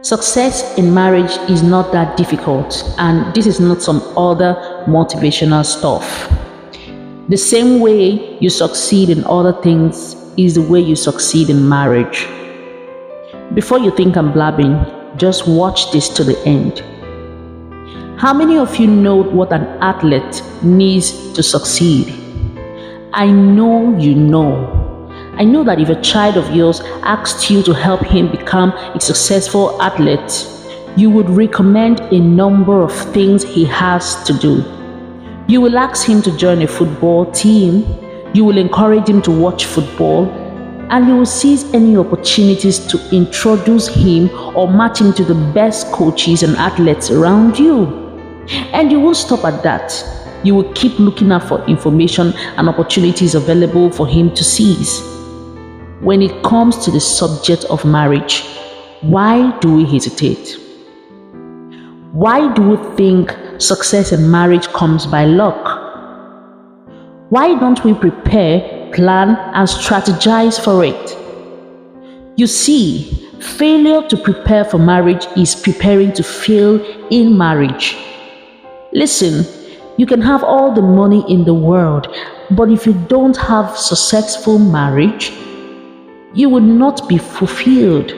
Success in marriage is not that difficult, and this is not some other motivational stuff. The same way you succeed in other things is the way you succeed in marriage. Before you think I'm blabbing, just watch this to the end. How many of you know what an athlete needs to succeed? I know you know. I know that if a child of yours asked you to help him become a successful athlete, you would recommend a number of things he has to do. You will ask him to join a football team, you will encourage him to watch football, and you will seize any opportunities to introduce him or match him to the best coaches and athletes around you. And you won't stop at that. You will keep looking out for information and opportunities available for him to seize. When it comes to the subject of marriage, why do we hesitate? Why do we think success in marriage comes by luck? Why don't we prepare, plan, and strategize for it? You see, failure to prepare for marriage is preparing to fail in marriage. Listen, you can have all the money in the world, but if you don't have successful marriage, you will not be fulfilled.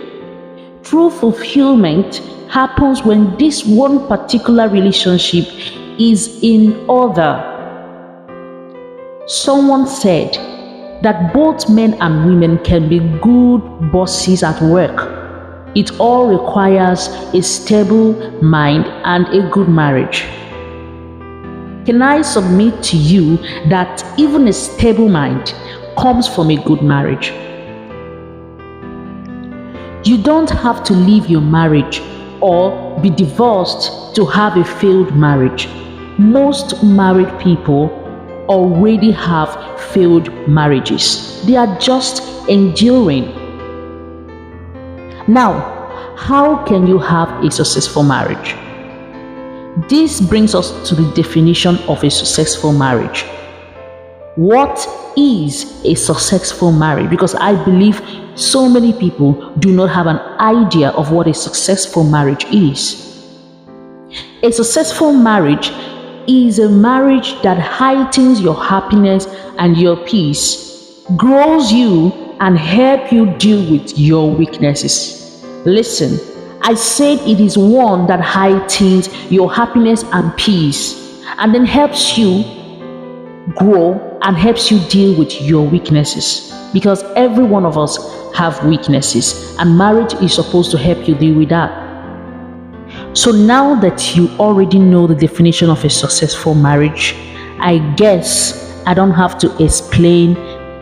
True fulfillment happens when this one particular relationship is in order. Someone said that both men and women can be good bosses at work. It all requires a stable mind and a good marriage. Can I submit to you that even a stable mind comes from a good marriage? You don't have to leave your marriage or be divorced to have a failed marriage. Most married people already have failed marriages. They are just enduring. Now, how can you have a successful marriage? This brings us to the definition of a successful marriage. What is a successful marriage? Because I believe so many people do not have an idea of what a successful marriage is. A successful marriage is a marriage that heightens your happiness and your peace, grows you, and help you deal with your weaknesses. Listen, I said it is one that heightens your happiness and peace, and then helps you grow and helps you deal with your weaknesses, because every one of us have weaknesses, and marriage is supposed to help you deal with that. So now that you already know the definition of a successful marriage, I guess I don't have to explain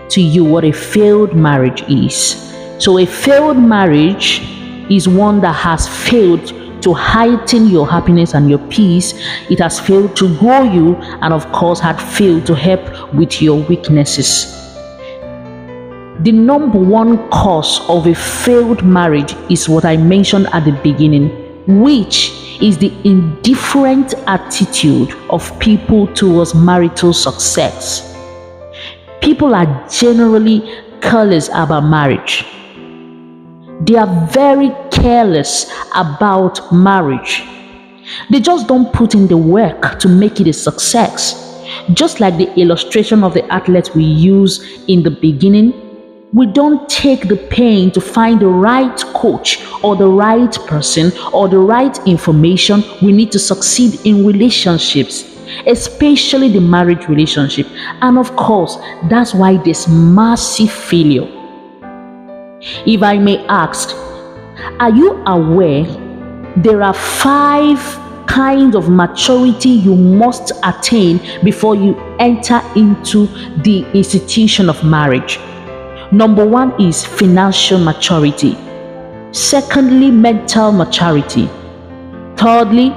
to you what a failed marriage is. So a failed marriage is one that has failed to heighten your happiness and your peace. It has failed to grow you, and of course had failed to help with your weaknesses. The number one cause of a failed marriage is what I mentioned at the beginning, which is the indifferent attitude of people towards marital success. People are generally careless about marriage. They are very careless about marriage. They just don't put in the work to make it a success. Just like the illustration of the athlete we used in the beginning, we don't take the pain to find the right coach or the right person or the right information we need to succeed in relationships, especially the marriage relationship. And of course, that's why there's massive failure. If I may ask, are you aware there are 5 kinds of maturity you must attain before you enter into the institution of marriage? Number 1 is financial maturity. Secondly, mental maturity. Thirdly,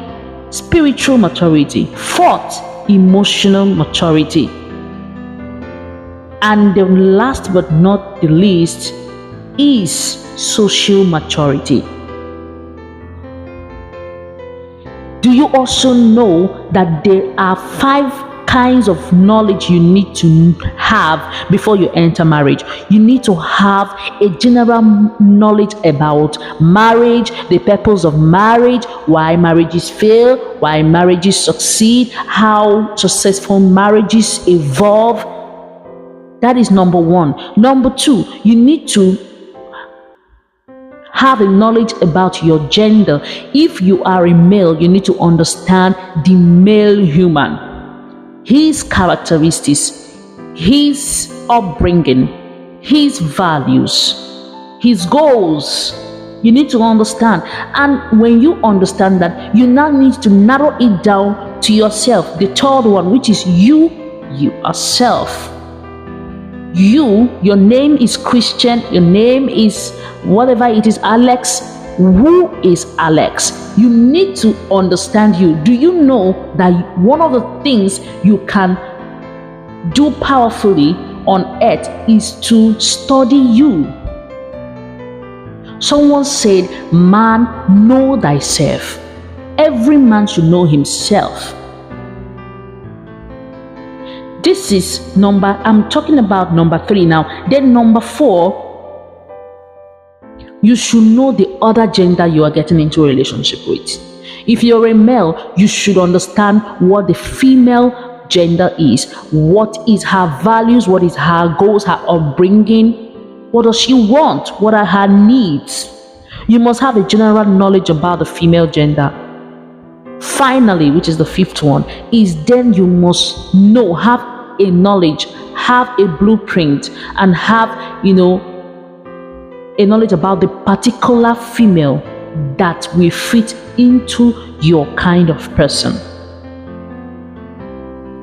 spiritual maturity. Fourth, emotional maturity. And the last but not the least is social maturity. Do you also know that there are 5 kinds of knowledge you need to have before you enter marriage. You need to have a general knowledge about marriage, the purpose of marriage, why marriages fail, why marriages succeed, how successful marriages evolve. That is number one. Number two, you need to have a knowledge about your gender. If you are a male, you need to understand the male human, his characteristics, his upbringing, his values, his goals. You need to understand. And when you understand that, you now need to narrow it down to yourself. The third one, which is you yourself. Your name is Christian, your name is whatever it is, Alex. Who is Alex? You need to understand you. Do you know that one of the things you can do powerfully on earth is to study you? Someone said, man, know thyself. Every man should know himself. This is I'm talking about number 3 now. Then number 4, you should know the other gender you are getting into a relationship with. If you're a male, you should understand what the female gender is. What is her values? What is her goals, her upbringing? What does she want? What are her needs? You must have a general knowledge about the female gender. Finally, which is the 5th one, is then you must know, have a knowledge, have a blueprint, and have, a knowledge about the particular female that will fit into your kind of person.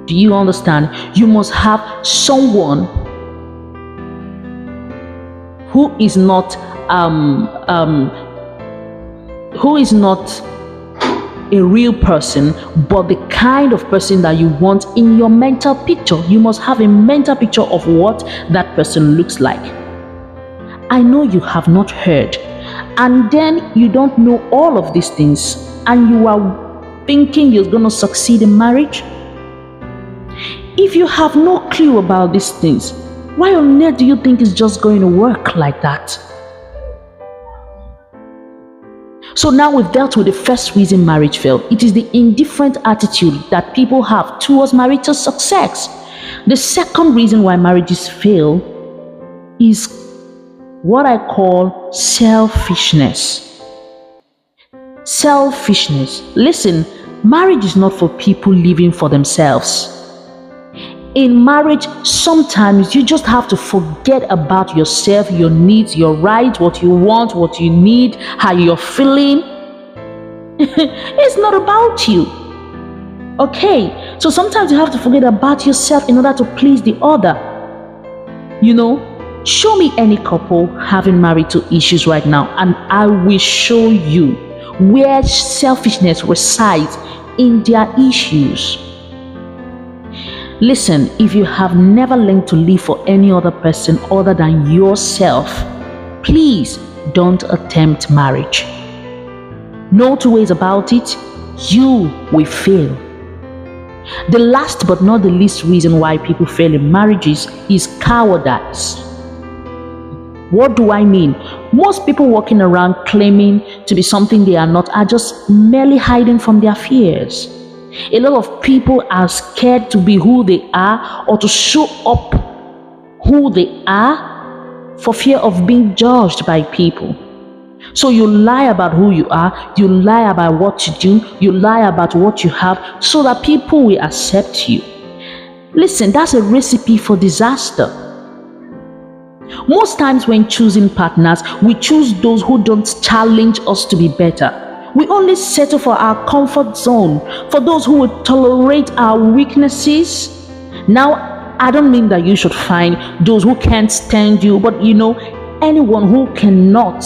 Do you understand? You must have someone who is not a real person, but the kind of person that you want in your mental picture. You must have a mental picture of what that person looks like. I know you have not heard, and then you don't know all of these things, and you are thinking you're going to succeed in marriage. If you have no clue about these things, why on earth do you think it's just going to work like that? So now we've dealt with the first reason marriage failed. It is the indifferent attitude that people have towards marital success. The second reason why marriages fail is what I call selfishness. Selfishness. Listen, marriage is not for people living for themselves. In marriage, sometimes you just have to forget about yourself, your needs, your rights, what you want, what you need, how you're feeling. It's not about you. Okay? So sometimes you have to forget about yourself in order to please the other. Show me any couple having marital issues right now, and I will show you where selfishness resides in their issues. Listen, if you have never learned to live for any other person other than yourself, please don't attempt marriage. No two ways about it, you will fail. The last but not the least reason why people fail in marriages is cowardice. What do I mean? Most people walking around claiming to be something they are not are just merely hiding from their fears. A lot of people are scared to be who they are or to show up who they are for fear of being judged by people. So you lie about who you are, you lie about what you do, you lie about what you have so that people will accept you. Listen, that's a recipe for disaster. Most times when choosing partners, we choose those who don't challenge us to be better. We only settle for our comfort zone, for those who will tolerate our weaknesses. Now, I don't mean that you should find those who can't stand you, but anyone who cannot,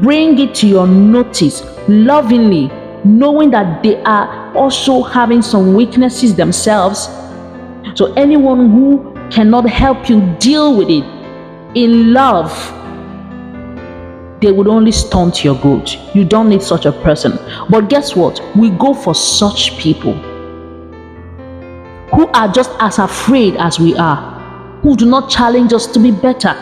bring it to your notice lovingly, knowing that they are also having some weaknesses themselves. So anyone who cannot help you deal with it in love, they would only stunt your growth. You don't need such a person. But guess what? We go for such people. who are just as afraid as we are, who do not challenge us to be better.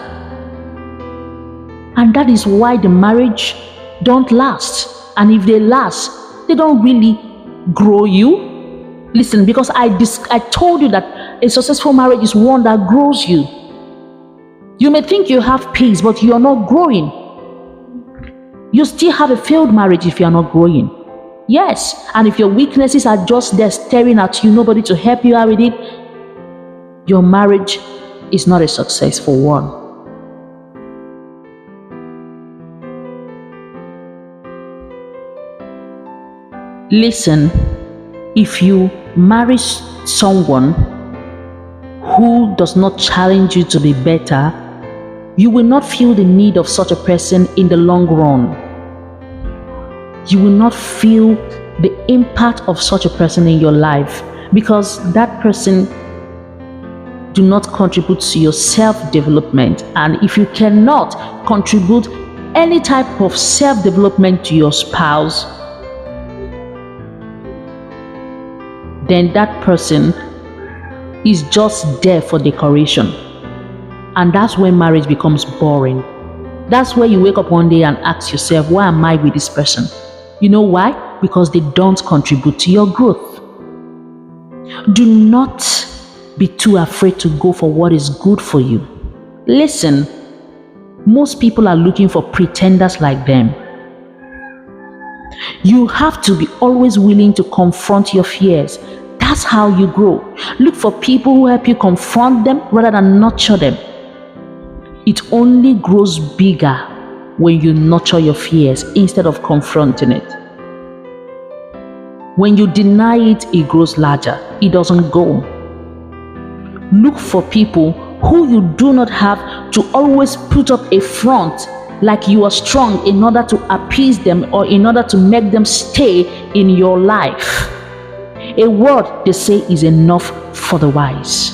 And that is why the marriage don't last. And if they last, they don't really grow you. Listen, because I told you that a successful marriage is one that grows you. You may think you have peace, but you are not growing. You still have a failed marriage if you are not growing. Yes, and if your weaknesses are just there staring at you, nobody to help you out with it, your marriage is not a successful one. Listen, if you marry someone who does not challenge you to be better, you will not feel the need of such a person in the long run. You will not feel the impact of such a person in your life, because that person do not contribute to your self-development. And if you cannot contribute any type of self-development to your spouse, then that person is just there for decoration. And that's when marriage becomes boring. That's where you wake up one day and ask yourself, why am I with this person? You know why? Because they don't contribute to your growth. Do not be too afraid to go for what is good for you. Listen, most people are looking for pretenders like them. You have to be always willing to confront your fears. That's how you grow. Look for people who help you confront them rather than nurture them. It only grows bigger when you nurture your fears instead of confronting it. When you deny it, it grows larger. It doesn't go. Look for people who you do not have to always put up a front like you are strong in order to appease them or in order to make them stay in your life. A word, they say, is enough for the wise.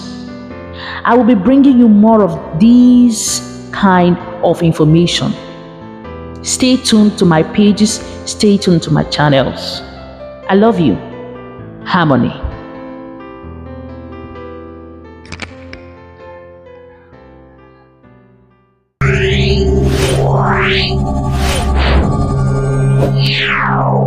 I will be bringing you more of these kind of information. Stay tuned to my pages, stay tuned to my channels. I love you. Harmony. Yeah.